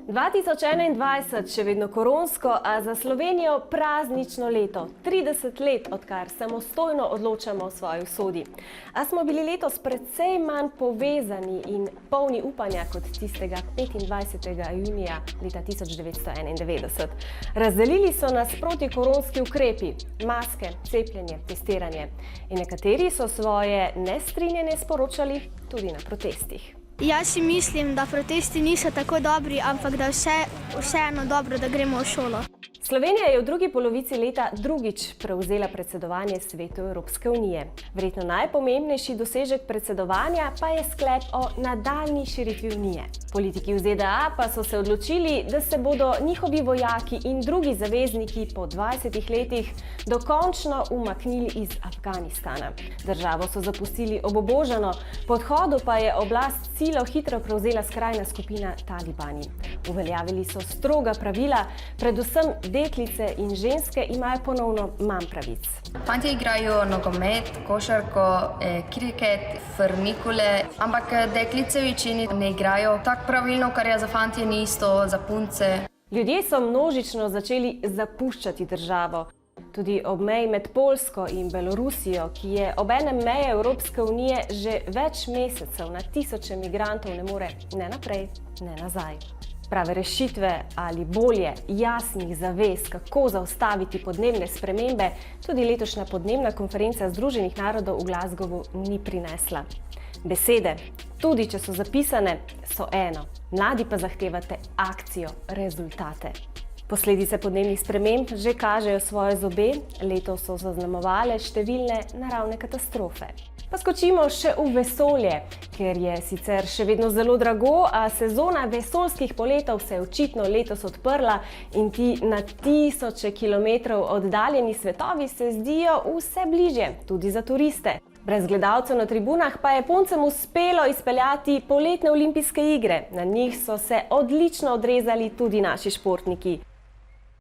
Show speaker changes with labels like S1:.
S1: 2021 še vedno koronsko, a za Slovenijo praznično leto. 30 let, odkar samostojno odločamo o svoji usodi. A smo bili letos precej manj povezani in polni upanja kot tistega 25. junija leta 1991. Razdelili so nas protikoronski ukrepi, maske, cepljenje, testiranje. In nekateri so svoje nestrinjanje sporočali tudi na protestih.
S2: Jaz si mislim, da protesti niso tako dobri, ampak da vseeno dobro, da gremo v šolo.
S1: Slovenija je v drugi polovici leta drugič prevzela predsedovanje Svetu Evropske unije. Verjetno najpomembnejši dosežek predsedovanja pa je sklep o nadaljnji širitvi unije. Politiki v ZDA pa so se odločili, da se bodo njihovi vojaki in drugi zavezniki po 20 letih dokončno umaknili iz Afganistana. Državo so zapustili obubožano, po odhodu pa je oblast silo hitro prevzela skrajna skupina Talibani. Uveljavili so stroga pravila, predvsem deklice in ženske imajo ponovno manj pravic.
S3: Fantje igrajo nogomet, košarko, kriket, frnikule, ampak deklice v večini ne igrajo tako pravilno, kar je za fantje ni isto, za punce.
S1: Ljudje so množično začeli zapuščati državo. Tudi ob meji med Poljsko in Belorusijo, ki je obenem meje Evropske unije že več mesecev, na tisoče migrantov ne more ne naprej, ne nazaj. Prave rešitve ali bolje jasnih zavez, kako zaustaviti podnebne spremembe, tudi letošnja podnebna konferenca Združenih narodov v Glasgowu ni prinesla. Besede, tudi če so zapisane, so eno. Mladi pa zahtevate akcijo, rezultate. Posledice podnebnih sprememb že kažejo svoje zobe, letos so zaznamovale številne naravne katastrofe. Pa skočimo še v vesolje, ker je sicer še vedno zelo drago, a sezona vesoljskih poletov se je očitno letos odprla in ti na tisoče kilometrov oddaljeni svetovi se zdijo vse bližje, tudi za turiste. Brez gledalcev na tribunah pa je Japoncem uspelo izpeljati poletne olimpijske igre. Na njih so se odlično odrezali tudi naši športniki.